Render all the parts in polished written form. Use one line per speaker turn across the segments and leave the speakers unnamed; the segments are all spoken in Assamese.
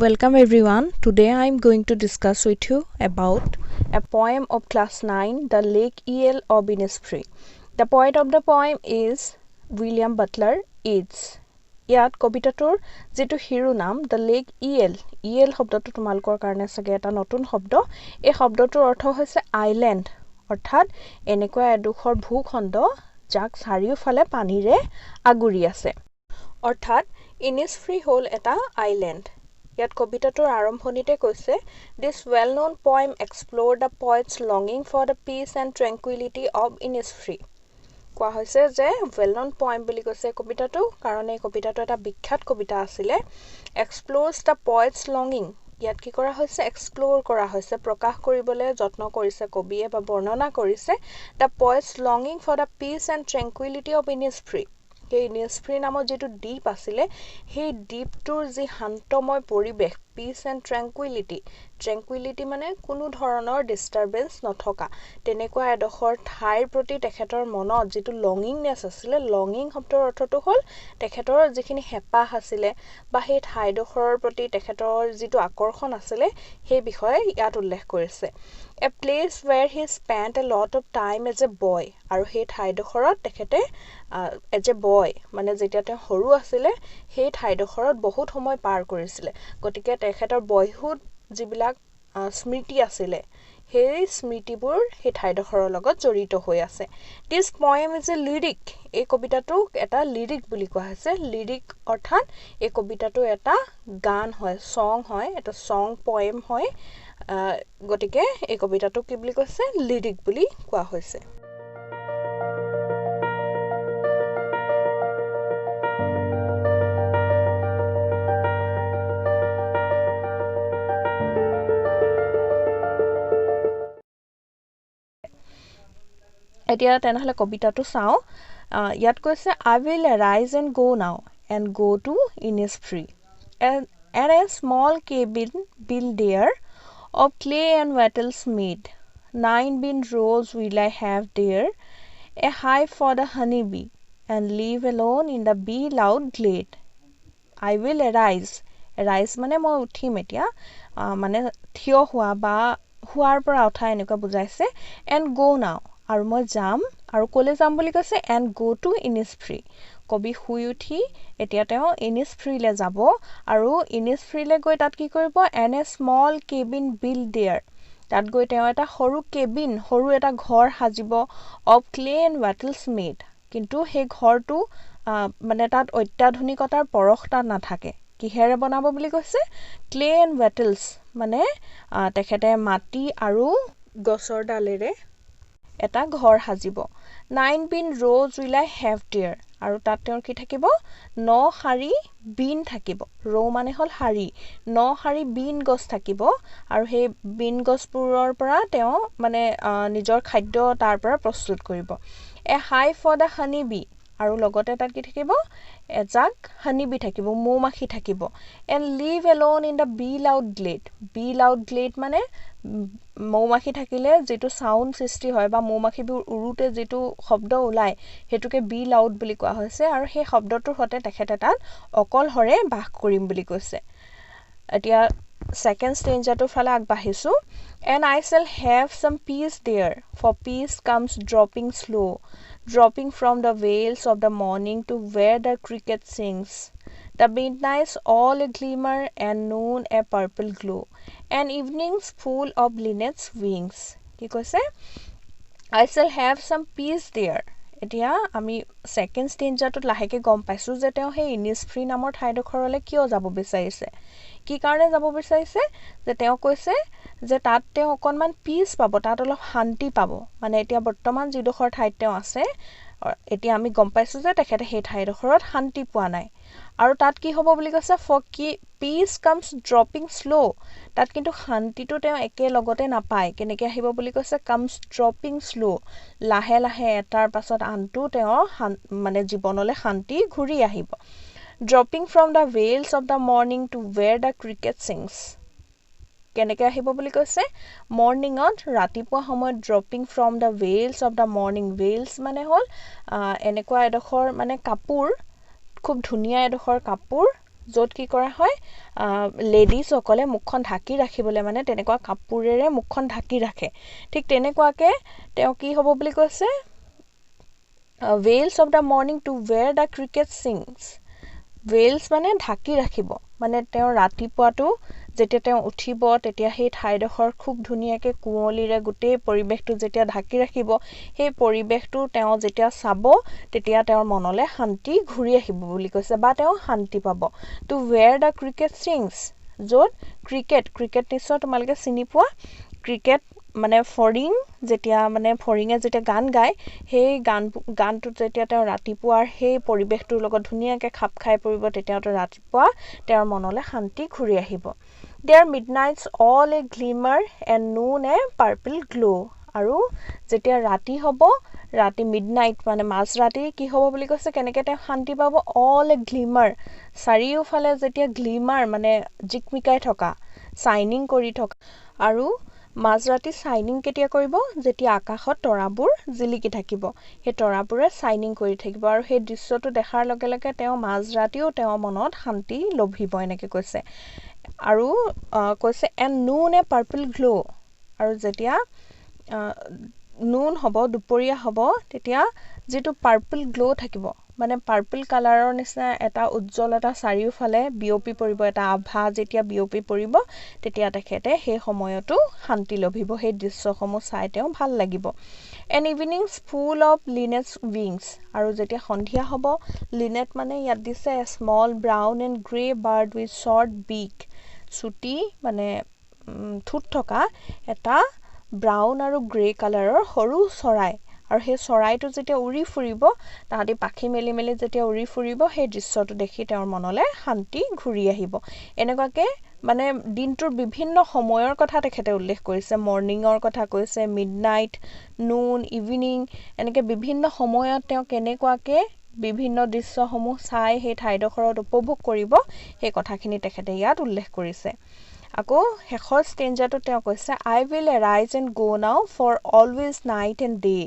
Welcome everyone. Today I am going to discuss with you about a poem of class 9, The Lake Eel of Innisfree. The poet of the poem is William Butler Yeats. ইয়াত কবিতাটোৰ যেটো হিৰো নাম The Lake Eel. Eel শব্দটো তোমালকৰ কাৰণে সগে এটা নতুন শব্দ। এই শব্দটোৰ অৰ্থ হৈছে আইল্যান্ড, অৰ্থাৎ এনেকুৱা এডোখৰ ভূখণ্ড যাক চাৰিওফালে পানীৰে আগুৰি আছে। অৰ্থাৎ Innisfree হ'ল এটা আইল্যান্ড। ইয়াত কবিতাটোৰ আৰম্ভণিতে কৈছে This well-known poem explored the poet's longing for the peace and tranquility of Innisfree. কোৱা হৈছে যে well-known poem বুলি কৈছে কবিতাটো কাৰণ এই কবিতাটো এটা বিখ্যাত কবিতা আছিলে। Explores the poet's longing. ইয়াত কি কৰা হৈছে এক্সপ্লোৰ কৰা হৈছে প্ৰকাশ কৰিবলৈ যত্ন কৰিছে কবিয়ে বা বৰ্ণনা কৰিছে the poet's longing for the peace and tranquility of Innisfree. এই Innisfree নামৰ যেটো দ্বীপ আছিলে সেই দ্বীপটোৰ যি শান্তময় পৰিবেশ peace and tranquility মানে কোনো ধৰণৰ ডিস্টাৰবেন্স নথকা তেনেকুৱা এডখৰ ঠাইৰ প্ৰতি তেখেতৰ মনত যেটো লংগিংনেছ আছিলে লংগিং শব্দৰ অৰ্থটো হ'ল তেখেতৰ যিখিনি হেপাহ আছিলে বা সেই ঠাইডখৰৰ প্ৰতি তেখেতৰ যেটো আকৰ্ষণ আছিলে সেই বিষয়ে ইয়াত উল্লেখ কৰিছে A place where he spent a lot of time as a boy আৰু সেই ঠাইডখৰত তেখেতে as a boy মানে যেতিয়া তেওঁ সৰু আছিলে সেই ঠাইডখৰত বহুত সময় পাৰ কৰিছিলে গতিকে তেখেতৰ বয়হুড যিবিলাক স্মৃতি আছিলে সেই স্মৃতিবোৰ সেই ঠাইডখৰৰ লগত জড়িত হৈ আছে This poem is a lyric এই কবিতাটো এটা লিৰিক বুলি কোৱা হৈছে লিৰিক অৰ্থাৎ এই কবিতাটো এটা গান হয় সং হয় এটা সং পোয়েম হয় গতিকে এই কবিতাটো কি বুলি কৈছে লিৰিক বুলি কোৱা হৈছে এতিয়া তেনেহলে কবিতাটো চাও ইয়াত কৈছে I will arise and go now and go to Innisfree and a small cabin built there of clay and wattles made 9 bin rows will I have there a hive for the honeybee and live alone in the bee loud glade I will arise মানে মই উঠিম এতিয়া মানে থিয় হোৱা বা হুৱাৰ পৰা উঠা এনেকুৱা বুজাইছে and go now আৰু মই যাম আৰু কলে যাম বুলি কৈছে and go to Innisfree কবি শুই উঠি এতিয়া তেওঁ Innisfree লে যাব আৰু Innisfree লে গৈ তাত কি কৰিব and a small cabin built there তাত গৈ তেওঁ এটা সৰু কেবিন সৰু এটা ঘৰ সাজিব of clay and wattles made কিন্তু সেই ঘৰটো মানে তাত অত্যাধুনিকতাৰ পৰখ তাত নাথাকে কিহেৰে বনাব বুলি কৈছে clay and wattles মানে তেখেতে মাটি আৰু গছৰ ডালেৰে এটা ঘৰ সাজিব 9 bin rows will I have there আৰু তাত তেওঁৰ কি থাকিব 9 শাৰী বিন থাকিব ৰো মানে হল শাৰী 9 শাৰী বিন গছ থাকিব আৰু সেই বিন গছবোৰৰ পৰা তেওঁ মানে নিজৰ খাদ্য তাৰ পৰা প্ৰস্তুত কৰিব a hive for the honeybee আৰু লগতে তাত কি থাকিব এজাক honeybee থাকিব মৌমাখি থাকিব and live alone in the bee loud glade মানে মৌমাখি থাকিলে যেটো সাউন্ড সৃষ্টি হয় বা মৌমাখিবোৰ উৰুতে যেটো শব্দ ওলাই হেতুকে বি লাউড বুলি কোৱা হৈছে আৰু সেই শব্দটোৰ হতে তেখেতে তাত অকলহৰে বাস কৰিম বুলি কৈছে এতিয়া সেকেন্ড স্টেঞ্জাটোৰ ফালে আগবাঢ়িছো and I shall have some peace there for peace comes dropping from the veils of the morning to where the cricket sings the midnights all a glimmer and noon a purple glow and evenings full of linnets wings কি কৈছে I shall have some peace there এতিয়া আমি সেকেন্ড স্টেঞ্জাটোত লাহেকে গম পাইছো যে তেওঁ সেই Innisfree নামৰ ঠাইডখৰলে কিয় যাব বিচাৰিছে কি কাৰণে যাব বিচাৰিছে যে তেওঁ কৈছে যে তাত তেওঁ অকনমান পিস পাব তাত অলপ শান্তি পাব মানে এতিয়া বৰ্তমান যিডখৰ ঠাইত তেওঁ আছে এতিয়া আমি গম পাইছো যে তেখেতে সেই ঠাইডখৰত শান্তি পোৱা নাই আৰু তাত কি হ'ব বুলি কৈছে for peace comes dropping slow তাত কিন্তু শান্তিটো তেওঁ একে লগতে নাপায় কেনেকৈ আহিব বুলি কৈছে comes dropping slow লাহে লাহে এটাৰ পাছত আনটো তেওঁৰ মানে জীৱনলৈ শান্তি ঘূৰি আহিব dropping from the veils of the morning to where the cricket sings কেনেকৈ আহিব বুলি কৈছে মৰ্নিংত ৰাতিপুৱা সময়ত dropping from the veils of the morning veils মানে হল এনেকুৱা এডখৰ মানে কাপোৰ খুব ধুনিয়া এডখৰ কাপোৰ য'ত কি কৰা হয় লেডিজসকলে মুখখন ঢাকি ৰাখিবলৈ মানে তেনেকুৱা কাপোৰেৰে মুখখন ঢাকি ৰাখে ঠিক তেনেকুৱাকৈ তেওঁ কি হ'ব বুলি কৈছে veils of the morning to where the cricket sings veils মানে ঢাকি ৰাখিব মানে তেওঁ ৰাতিপুৱাটো যেতিয়া তেওঁ উঠিব তেতিয়া সেই ঠাইডোখৰ খুব ধুনীয়াকৈ কুঁৱলীৰে গোটেই পৰিৱেশটো যেতিয়া ঢাকি ৰাখিব সেই পৰিৱেশটো তেওঁ যেতিয়া চাব তেতিয়া তেওঁৰ মনলৈ শান্তি ঘূৰি আহিব বুলি কৈছে বা তেওঁ শান্তি পাব to where the cricket sings য'ত ক্ৰিকেট নিশ্চয় তোমালোকে চিনি পোৱা ক্ৰিকেট মানে ফৰিং যেতিয়া মানে ফৰিঙে যেতিয়া গান গায় সেই গানটো যেতিয়া তেওঁ ৰাতিপুৱাৰ সেই পৰিৱেশটোৰ লগত ধুনীয়াকৈ খাপ খাই পৰিব তেতিয়া ৰাতিপুৱা তেওঁৰ মনলৈ শান্তি ঘূৰি আহিব There midnights all a glimmer and noon a purple glow আৰু যেতিয়া ৰাতি হ'ব ৰাতি মিডনাইট মানে মাজৰাতি কি হ'ব বুলি কৈছে কেনেকৈ তেওঁ শান্তি পাব all a glimmer চাৰিওফালে যেতিয়া গ্লিমাৰ মানে জিকমিকাই থকা শাইনিং কৰি থকা আৰু মাজৰাতি শাইনিং কেতিয়া কৰিব যেতিয়া আকাশত তৰাবোৰ জিলিকি থাকিব সেই তৰাবোৰে শাইনিং কৰি থাকিব আৰু সেই দৃশ্যটো দেখাৰ লগে লগে তেওঁ মাজৰাতিও তেওঁৰ মনত শান্তি লভিব এনেকৈ কৈছে আৰু কৈছে এণ্ড নুন এ পাৰ্পল গ্লো আৰু যেতিয়া নুন হ'ব দুপৰীয়া হ'ব তেতিয়া যিটো পাৰ্পল গ্লো থাকিব মানে পাৰ্পল কালাৰৰ নিচিনা এটা উজ্জ্বল এটা চাৰিওফালে বিয়পি পৰিব এটা আভা যেতিয়া বিয়পি পৰিব তেতিয়া তেখেতে সেই সময়তো শান্তি লভিব সেই দৃশ্যসমূহ চাই তেওঁ ভাল লাগিব এন ইভিনিংছ ফুল অফ লিনেটছ উইংছ আৰু যেতিয়া সন্ধিয়া হ'ব লিনেট মানে ইয়াত দিছে small brown and grey bird with short বিক চুটি মানে ঠোঁট থকা এটা ব্ৰাউন আৰু গ্ৰে কালাৰৰ সৰু চৰাই আৰু সেই চৰাইটো যেতিয়া উৰি ফুৰিব তাহাঁতি পাখি মেলি মেলি যেতিয়া উৰি ফুৰিব সেই দৃশ্যটো দেখি তেওঁৰ মনলৈ শান্তি ঘূৰি আহিব এনেকুৱাকৈ মানে দিনটোৰ বিভিন্ন সময়ৰ কথা তেখেতে উল্লেখ কৰিছে মৰ্ণিঙৰ কথা কৈছে মিডনাইট নুন ইভিনিং এনেকৈ বিভিন্ন সময়ত তেওঁ কেনেকুৱাকৈ বিভিন্ন দৃশ্যসমূহ চাই সেই ঠাইডোখৰত উপভোগ কৰিব সেই কথাখিনি তেখেতে ইয়াত উল্লেখ কৰিছে আকৌ শেষৰ ষ্টেঞ্জাটো তেওঁ কৈছে I will arise and go now for always night and day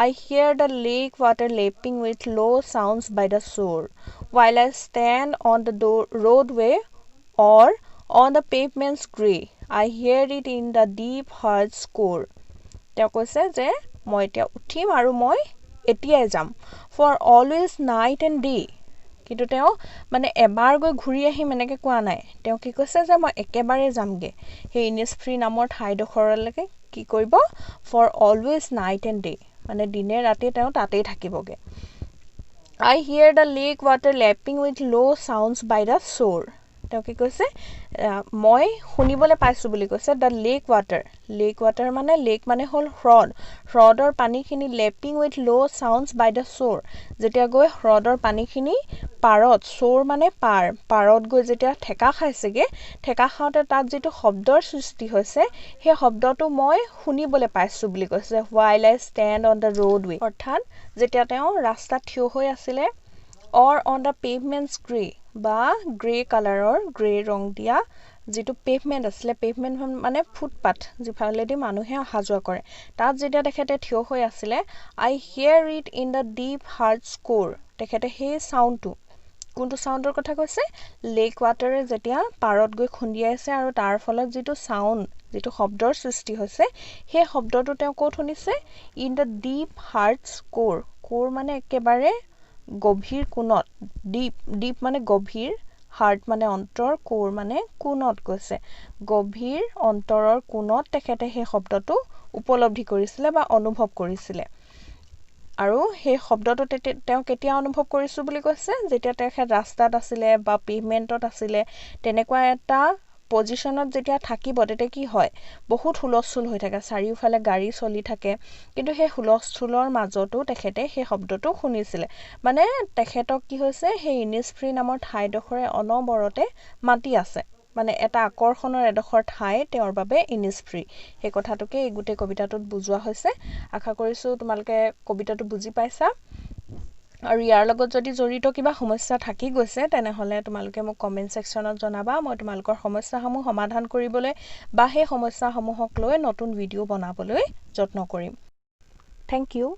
I hear the lake water lapping with low sounds by the shore while I stand on the roadway or on the pavement's gray I hear it in the deep heart's core তেওঁ কৈছে যে মই এতিয়া উঠিম আৰু মই এতিয়াই যাম for always night and day কিন্তু তেওঁ মানে এবাৰ গৈ ঘূৰি আহিম এনেকৈ কোৱা নাই তেওঁ কি কৈছে যে মই একেবাৰে যামগে সেই ইনিছফ্ৰী নামৰ ঠাইডোখৰলৈকে কি কৰিব for always night and day মানে দিনে ৰাতি তেওঁ তাতেই থাকিবগে I hear the lake water lapping with low sounds by the shore তেওঁ কি কৈছে মই শুনিবলৈ পাইছোঁ বুলি কৈছে দ্য লেক ৱাটাৰ মানে লেক মানে হ'ল হ্ৰদৰ পানীখিনি lapping with low' sounds by the shore যেতিয়া গৈ হ্ৰদৰ পানীখিনি পাৰত শ্ব'ৰ মানে পাৰত গৈ যেতিয়া ঠেকা খাইছেগৈ ঠেকা খাওঁতে তাত যিটো শব্দৰ সৃষ্টি হৈছে সেই শব্দটো মই শুনিবলৈ পাইছোঁ বুলি কৈছে while I stand on the roadway অৰ্থাৎ যেতিয়া তেওঁ ৰাস্তাত থিয় হৈ আছিলে or on the pavement's gray বা গ্ৰে কালাৰৰ গ্ৰে ৰং দিয়া যিটো পেভমেণ্ট আছিলে পেভমেণ্ট মানে ফুটপাথ যিফালেদি মানুহে অহা যোৱা কৰে তাত যেতিয়া তেখেতে থিয় হৈ আছিলে I hear it in the deep heart's core তেখেতে সেই চাউণ্ডটো কোনটো চাউণ্ডৰ কথা কৈছে লেক ৱাটাৰে যেতিয়া পাৰত গৈ খুন্দিয়াইছে আৰু তাৰ ফলত যিটো চাউণ্ড যিটো শব্দৰ সৃষ্টি হৈছে সেই শব্দটো তেওঁ ক'ত শুনিছে ইন দ্য ডিপ হাৰ্টছ কোৰ মানে একেবাৰে গভীৰ কোণত ডিপ মানে গভীৰ হাৰ্ট মানে অন্তৰ কোৰ মানে কোণত গৈছে গভীৰ অন্তৰৰ কোণত তেখেতে সেই শব্দটো উপলব্ধি কৰিছিলে বা অনুভৱ কৰিছিলে আৰু সেই শব্দটো তেওঁ কেতিয়া অনুভৱ কৰিছোঁ বুলি কৈছে যেতিয়া তেখেত ৰাস্তাত আছিলে বা পেভমেণ্টত আছিলে তেনেকুৱা এটা পজিশ্যনত যেতিয়া থাকিব তেতিয়া কি হয় বহুত হুলস্থুল হৈ থাকে চাৰিওফালে গাড়ী চলি থাকে কিন্তু সেই হুলস্থুলৰ মাজতো তেখেতে সেই শব্দটো শুনিছিলে মানে তেখেতক কি হৈছে সেই ইনিছফ্ৰী নামৰ ঠাইডোখৰে অনবৰতে মাতি আছে মানে এটা আকৰ্ষণৰ এডোখৰ ঠাই তেওঁৰ বাবে ইনিছফ্ৰী সেই কথাটোকে এই গোটেই কবিতাটোত বুজোৱা হৈছে আশা কৰিছোঁ তোমালোকে কবিতাটো বুজি পাইছা আৰু ইয়াৰ লগত যদি জড়িত কিবা সমস্যা থাকি গৈছে তেনেহলে তোমালোকে মোক কমেন্ট সেকশনত জনাবা মই তোমালোকৰ সমস্যাসমূহ সমাধান কৰিবলৈ বা সেই সমস্যাসমূহক লৈ নতুন ভিডিও বনাবলৈ যত্ন কৰিম থ্যাংক ইউ